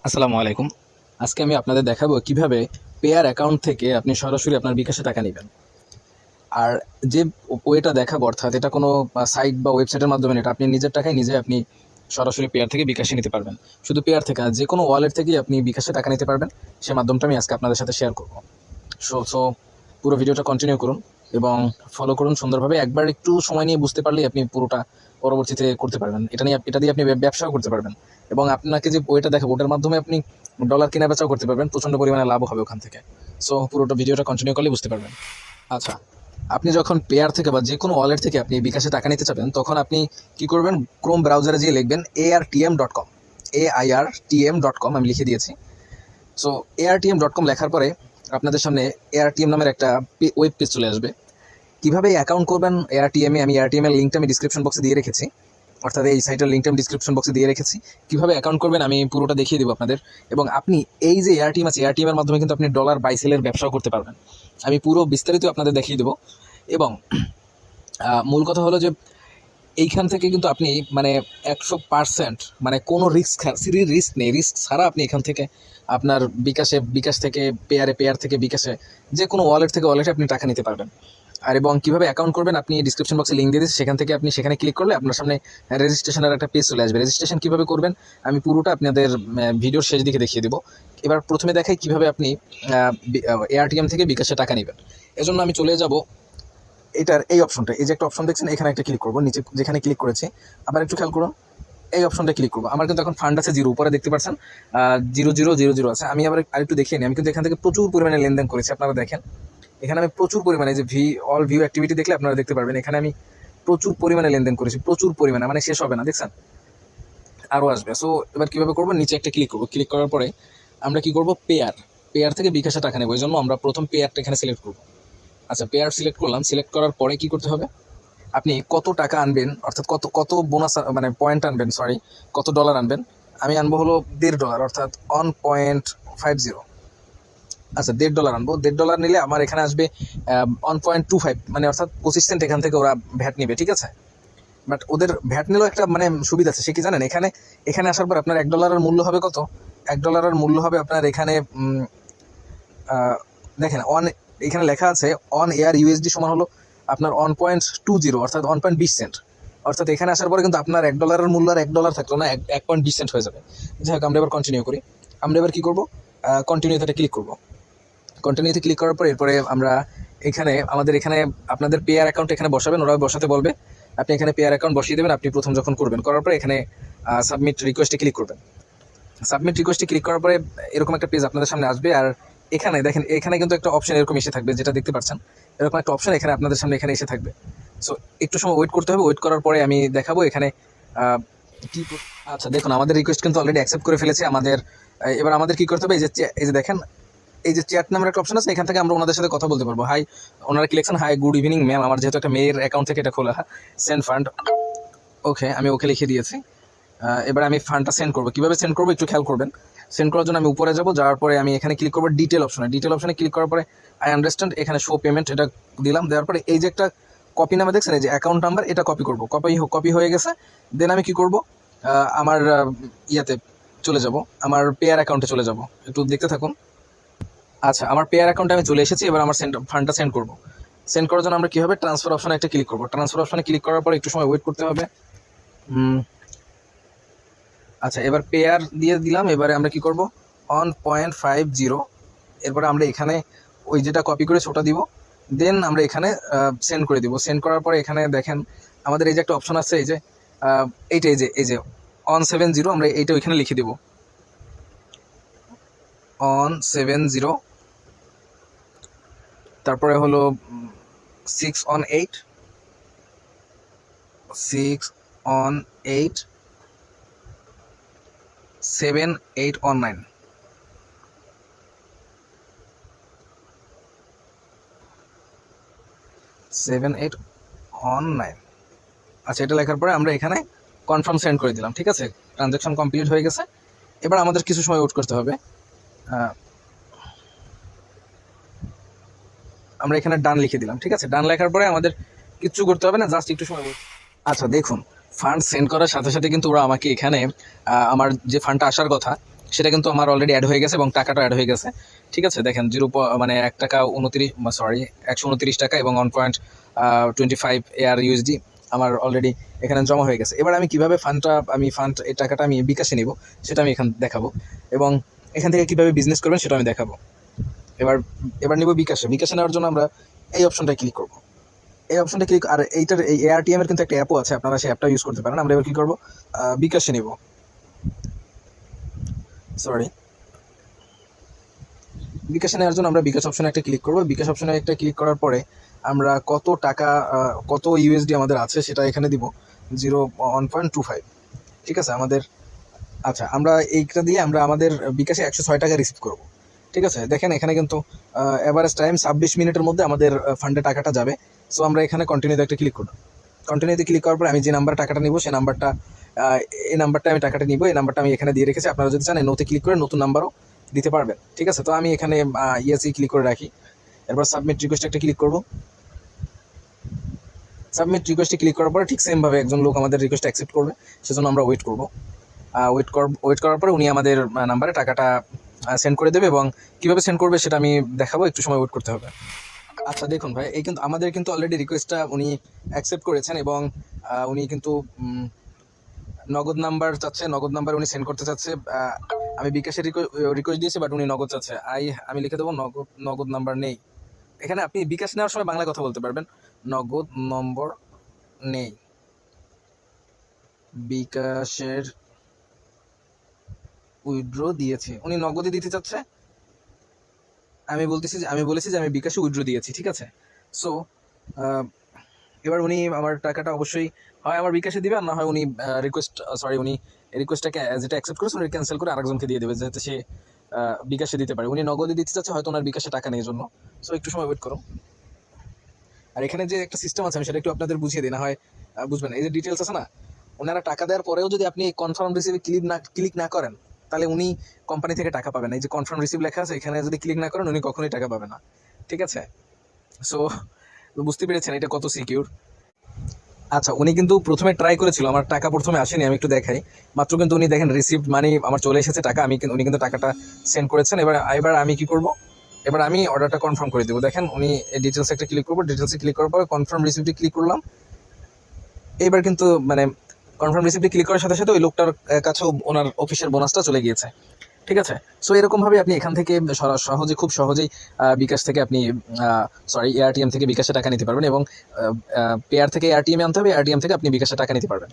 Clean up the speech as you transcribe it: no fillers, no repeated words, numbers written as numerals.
আসসালামু আলাইকুম। আজকে আমি আপনাদের দেখাবো কিভাবে পেয়ার অ্যাকাউন্ট থেকে আপনি সরাসরি আপনার বিকাশে টাকা নেবেন। আর যে ওয়েটা দেখাবো, অর্থাৎ এটা কোনো সাইট বা ওয়েবসাইটের মাধ্যমে না, এটা আপনি নিজের টাকায় নিজে আপনি সরাসরি পেয়ার থেকে বিকাশে নিতে পারবেন। শুধু পেয়ার থেকে না, যে কোনো ওয়ালেট থেকেই আপনি বিকাশে টাকা নিতে পারবেন। সে মাধ্যমটা আমি আজকে আপনাদের সাথে শেয়ার করব। সো পুরো ভিডিওটা কন্টিনিউ করুন এবং ফলো করুন সুন্দরভাবে। একবার একটু সময় নিয়ে বুঝতে পারলেই আপনি পুরোটা পরবর্তীতে করতে পারবেন। এটা দিয়ে আপনি ব্যবসাও করতে পারবেন এবং আপনাকে যে ওইটা দেখাবো ওটার মাধ্যমে আপনি ডলার কেনা বেচাও করতে পারবেন। প্রচণ্ড পরিমাণে লাভ হবে ওখান থেকে। সো পুরোটা ভিডিওটা কন্টিনিউ করলে বুঝতে পারবেন। আচ্ছা, আপনি যখন পেয়ার থেকে বা যে কোনো ওয়ালেট থেকে আপনি বিকাশে টাকা নিতে চাবেন, তখন আপনি কি করবেন, ক্রোম ব্রাউজারে গিয়ে লিখবেন ARTM.com, AIRTM.com আমি লিখে দিয়েছি। সো ARTM.com লেখার পরে আপনাদের সামনে ARTM নামের একটা ওয়েব পেজ চলে আসবে। কীভাবে অ্যাকাউন্ট করবেন এআরটিএমে, আমি এআরটিএম এর লিঙ্কটা আমি ডিসক্রিপশন বক্সে দিয়ে রেখেছি, অর্থাৎ এই সাইটের লিঙ্কটা আমি ডিসক্রিপশন বক্সে দিয়ে রেখেছি। কীভাবে অ্যাকাউন্ট করবেন আমি পুরোটা দেখিয়ে দেবো আপনাদের। এবং আপনি এই যে এআরটিএম আছে, এআরটিএম এর মাধ্যমে কিন্তু আপনি ডলার বাই সেলের ব্যবসাও করতে পারবেন। আমি পুরো বিস্তারিত আপনাদের দেখিয়ে দেবো। এবং মূল কথা হলো যে এইখান থেকে কিন্তু আপনি মানে 100% মানে কোনো রিস্ক নেই, রিস্ক ছাড়া আপনি এখান থেকে আপনার বিকাশ থেকে পেয়ার থেকে বিকাশে, যে কোনো ওয়ালেট থেকে ওয়ালেটে আপনি টাকা নিতে পারবেন। আর এবং কীভাবে অ্যাকাউন্ট করবেন আপনি ডিসক্রিপশন বক্সে লিঙ্ক দিয়ে দিচ্ছি, সেখান থেকে আপনি সেখানে ক্লিক করলে আপনার সামনে রেজিস্ট্রেশনের একটা পেজ চলে আসবে। রেজিস্ট্রেশন কীভাবে করবেন আমি পুরোটা আপনাদের ভিডিওর শেষ দিকে দেখিয়ে দেবো। এবার প্রথমে দেখাই কীভাবে আপনি এআরটিএম থেকে বিকাশে টাকা নেবেন। এজন্য আমি চলে যাব এটার এই অপশনটা, এই যে একটা অপশন দেখছেন, এখানে একটা ক্লিক করবো। নিচে যেখানে ক্লিক করেছি আবার একটু খেয়াল করুন, এই অপশনটা ক্লিক করবো। আমার কিন্তু এখন ফান্ড আছে 0, উপরে দেখতে পাচ্ছেন 0000 আছে। আমি আবার আরেকটু দেখিয়ে নিই, আমি কিন্তু এখান থেকে প্রচুর পরিমাণে লেনদেন করেছি। আপনারা দেখেন এখানে আমি প্রচুর পরিমাণে, যে অল ভিউ অ্যাক্টিভিটি দেখলে আপনারা দেখতে পারবেন, এখানে আমি প্রচুর পরিমাণে লেনদেন করেছি, প্রচুর পরিমাণে, মানে শেষ হবে না, দেখছেন আরও আসবে। সো এবার কীভাবে করবো, নিচে একটা ক্লিক করবো। ক্লিক করার পরে আমরা কি করবো, পেয়ার থেকে বিকাশে টাকা নেবো। এই জন্য আমরা প্রথম পেয়ারটা এখানে সিলেক্ট করবো। আচ্ছা, পেয়ার সিলেক্ট করলাম। সিলেক্ট করার পরে কি করতে হবে, আপনি কত টাকা আনবেন, অর্থাৎ কত কত বোনাস মানে পয়েন্ট আনবেন, সরি কত ডলার আনবেন। আমি আনবো হলো $1.5, অর্থাৎ 1.50। আচ্ছা, $1.5 আনবো। $1.5 নিলে আমার এখানে আসবে 1.25, মানে অর্থাৎ 25 সেন্ট এখান থেকে ওরা ভ্যাট নেবে, ঠিক আছে। বাট ওদের ভ্যাট নিলেও একটা মানে সুবিধা আছে, সে কি জানেন, এখানে আসার পর আপনার $1 মূল্য হবে কত, $1 মূল্য হবে আপনার এখানে দেখেন এখানে লেখা আছে অন এয়ার USD সমান হলো আপনার 1.20, অর্থাৎ 1.20 সেন্ট। অর্থাৎ এখানে আসার পরে কিন্তু আপনার $1 মূল্য আর $1 থাকলো না, 1.20 সেন্ট হয়ে যাবে। যাই হোক, আমরা এবার কন্টিনিউ করি। আমরা এবার কী করবো, কন্টিনিউতে ক্লিক করবো। কন্টিনিউতে ক্লিক করার পর এরপরে আমরা আমাদের এখানে আপনাদের পেয়ার অ্যাকাউন্ট এখানে বসাবেন, ওরা বসাতে বলবে। আপনি এখানে পেয়ার অ্যাকাউন্ট বসিয়ে দেবেন আপনি প্রথম যখন করবেন। করার পরে এখানে সাবমিট রিকোয়েস্টে ক্লিক করবেন। সাবমিট রিকোয়েস্টে ক্লিক করার পরে এরকম একটা পেজ আপনাদের সামনে আসবে। আর এখানে দেখেন, এখানে কিন্তু একটা অপশন এরকম এসে থাকবে, যেটা দেখতে পাচ্ছেন, এরকম একটা অপশন এখানে আপনাদের সামনে এখানে এসে থাকবে। সো একটু সময় ওয়েট করতে হবে। ওয়েট করার পরে আমি দেখাবো এখানে কি। আচ্ছা দেখুন, আমাদের রিকোয়েস্ট কিন্তু অলরেডি অ্যাকসেপ্ট করে ফেলেছে আমাদের। এবার আমাদের কি করতে হবে, এই যে দেখেন, এই যে চ্যাট নামের একটা অপশন আছে, এখান থেকে আমরা ওনাদের সাথে কথা বলতে পারবো। হাই, ওনারা কি লিখছেন, হাই গুড ইভিনিং ম্যাম, আমার যেহেতু একটা মেয়ের অ্যাকাউন্ট থেকে এটা খোলা, সেন্ড ফান্ড। ওকে, আমি ওকে লিখে দিয়েছি। এবার আমি ফান্ডটা সেন্ড করবো। কীভাবে সেন্ড করবো একটু খেয়াল করবেন। সেন্ড করার জন্য আমি উপরে যাবো, যাওয়ার পরে আমি এখানে ক্লিক করবো ডিটেল অপশনে ক্লিক করার পরে আই আন্ডারস্ট্যান্ড, এখানে শো পেমেন্ট এটা দিলাম। দেওয়ার পরে এই যে একটা কপি নামে দেখছেন, এই যে অ্যাকাউন্ট নাম্বার, এটা কপি করবো। কপি হয়ে গেছে। দেন আমি কি করবো, আমার ইয়াতে চলে যাব, আমার পেয়ার অ্যাকাউন্টে চলে যাব। একটু দেখতে থাকুন। আচ্ছা, আমার পেয়ার অ্যাকাউন্টে আমি চলে এসেছি। এবার আমার ফান্ডটা সেন্ড করবো। সেন্ড করার জন্য আমরা কী হবে, ট্রান্সফার অপশনে একটা ক্লিক করবো। ট্রান্সফার অপশনে ক্লিক করার পর একটু সময় ওয়েট করতে হবে। আচ্ছা, এবার পেয়ার দিয়ে দিলাম। এবারে আমরা কি করব, 1.50। এরপরে আমরা এখানে ওই যেটা কপি করেছি ওটা দিব। দেন আমরা এখানে সেন্ড করে দিব। সেন্ড করার পরে এখানে দেখেন আমাদের এই যে একটা অপশন আছে, এই যে এইটা, এই যে 170, আমরা এইটা ওইখানে লিখে দিব 170। তারপরে হলো 618 7819 7819। আচ্ছা, এটা লেখার পরে আমরা এখানে কনফার্ম সেন্ড করে দিলাম, ঠিক আছে। ট্রানজ্যাকশন কমপ্লিট হয়ে গেছে। এবার আমাদের কিছু সময় ওয়েট করতে হবে। আমরা এখানে ডান লিখে দিলাম, ঠিক আছে। ডান লেখার পরে আমাদের কিচ্ছু করতে হবে না, জাস্ট একটু সময় ওয়েট। আচ্ছা দেখুন, ফান্ড সেন্ড করার সাথে সাথে কিন্তু ওরা আমাকে এখানে আমার যে ফান্ডটা আসার কথা সেটা কিন্তু আমার অলরেডি অ্যাড হয়ে গেছে এবং টাকাটা অ্যাড হয়ে গেছে। ঠিক আছে, দেখেন মানে 1 টাকা 129 টাকা এবং 1.25 এয়ার ইউএসডি আমার অলরেডি এখানে জমা হয়ে গেছে। এবার আমি কিভাবে এই টাকাটা আমি বিকাশে নিব সেটা আমি এখানে দেখাবো, এবং এখান থেকে কিভাবে বিজনেস করবেন সেটা আমি দেখাবো। এবার এবার নিব বিকাশে নেওয়ার জন্য আমরা এই অপশনটা ক্লিক করব। এই অপশনটা ক্লিক, আর এই এআরটিএম এর কিন্তু একটা অ্যাপও আছে, আপনারা সেই অ্যাপটা ইউজ করতে পারেন। আমরা এবার কি করব, বিকাশে নিব, সরি, বিকাশে নেওয়ার জন্য আমরা বিকাশ অপশনে একটা ক্লিক করব। বিকাশ অপশনে একটা ক্লিক করার পরে আমরা কত টাকা কত ইউএসডি আমাদের আছে সেটা এখানে দিব 1.25। ঠিক আছে আমাদের, আচ্ছা আমরা এইটা দিয়ে আমরা আমাদের বিকাশে 106 টাকা রিসিভ করব। ঠিক আছে, দেখেন এখানে কিন্তু এভারেজ টাইম 26 মিনিটের মধ্যে আমাদের ফান্ডে টাকাটা যাবে। সো আমরা এখানে কন্টিনিউতে একটা ক্লিক করব। কন্টিনিউতে ক্লিক করার পরে আমি যে নাম্বার টাকাটা নিব সেই নাম্বারটা, এই নাম্বারটা আমি টাকাটা নিব, এই নাম্বারটা আমি এখানে দিয়ে রেখেছি। আপনারা যদি চান নোতে ক্লিক করে নতুন নাম্বারও দিতে পারবেন। ঠিক আছে, তো আমি এখানে ইয়েসি ক্লিক করে রাখি। এরপর সাবমিট রিকোয়েস্ট একটা ক্লিক করব। সাবমিট রিকোয়েস্টে ক্লিক করার পরে ঠিক সেমভাবে একজন লোক আমাদের রিকোয়েস্ট অ্যাকসেপ্ট করবে, সেজন্য আমরা ওয়েট করব। ওয়েট করার পরে উনি আমাদের নাম্বারে টাকাটা সেন্ড করে দেবে, এবং কীভাবে সেন্ড করবে সেটা আমি দেখাবো, একটু সময় ওয়েট করতে হবে। আচ্ছা দেখুন ভাই, এই কিন্তু আমাদের কিন্তু অলরেডি রিকোয়েস্টটা উনি অ্যাকসেপ্ট করেছেন, এবং উনি কিন্তু নগদ নাম্বার চাচ্ছে, নগদ নাম্বার উনি সেন্ড করতে চাচ্ছে। আমি বিকাশের রিকোয়েস্ট দিয়েছি, বাট উনি নগদ চাচ্ছে। আমি লিখে দেবো নগদ নাম্বার নেই। এখানে আপনি বিকাশ নেওয়ার সময় বাংলা কথা বলতে পারবেন, নগদ নম্বর নেই, বিকাশের উইথড্র দিয়েছি। উনি নগদে দিতে চাচ্ছে, আমি বলেছি যে আমি বিকাশে উইথড্র দিয়েছি। ঠিক আছে, সো এবার উনি আমার টাকাটা অবশ্যই হয় আমার বিকাশে দিবে, আর না হয় উনি উনি রিকোয়েস্টটাকে যেটা অ্যাকসেপ্ট করেছে উনি ক্যান্সেল করে আরেকজনকে দিয়ে দেবে, যাতে সে বিকাশে দিতে পারে। উনি নগদে দিতে চাচ্ছে, হয়তো ওনার বিকাশে টাকা নেই জন্য। সো একটু সময় ওয়েট করো। আর এখানে যে একটা সিস্টেম আছে আমি সেটা একটু আপনাদের বুঝিয়ে দিই, না হয় বুঝবেন। এই যে ডিটেলস আছে না, ওনারা টাকা দেওয়ার পরেও যদি আপনি কনফার্ম রিসিভে ক্লিক না করেন, তাহলে উনি কোম্পানি থেকে টাকা পাবেন। এই যে কনফার্ম রিসিভ লেখা আছে, এখানে যদি ক্লিক না করেন উনি কখনোই টাকা পাবে না। ঠিক আছে, সো বুঝতে পেরেছেন এটা কত সিকিউর। আচ্ছা, উনি কিন্তু প্রথমে ট্রাই করেছিল, আমার টাকা প্রথমে আসেনি, আমি একটু দেখাই। মাত্র কিন্তু উনি দেখেন রিসিভড মানি আমার চলে এসেছে টাকা, উনি কিন্তু টাকাটা সেন্ড করেছেন। এবার আমি কি করব, এবার আমি অর্ডারটা কনফার্ম করে দেবো। দেখেন উনি ডিটেলস একটা ক্লিক করবো, ডিটেলসে ক্লিক করার পরে কনফার্ম রিসিপ্টে ক্লিক করলাম। এবার কিন্তু মানে কনফার্ম রিসিপ্টে ক্লিক করার সাথে সাথে ওই লোকটার কাছেও ওনার অফিসের বোনাসটা চলে গিয়েছে। ঠিক আছে, সো এরকমভাবে আপনি এখান থেকে খুব সহজেই বিকাশ থেকে আপনি এআরটিএম থেকে বিকাশে টাকা নিতে পারবেন, এবং পেয়ার থেকে এআরটিএম আনতে হবে, এআরটিএম থেকে আপনি বিকাশে টাকা নিতে পারবেন।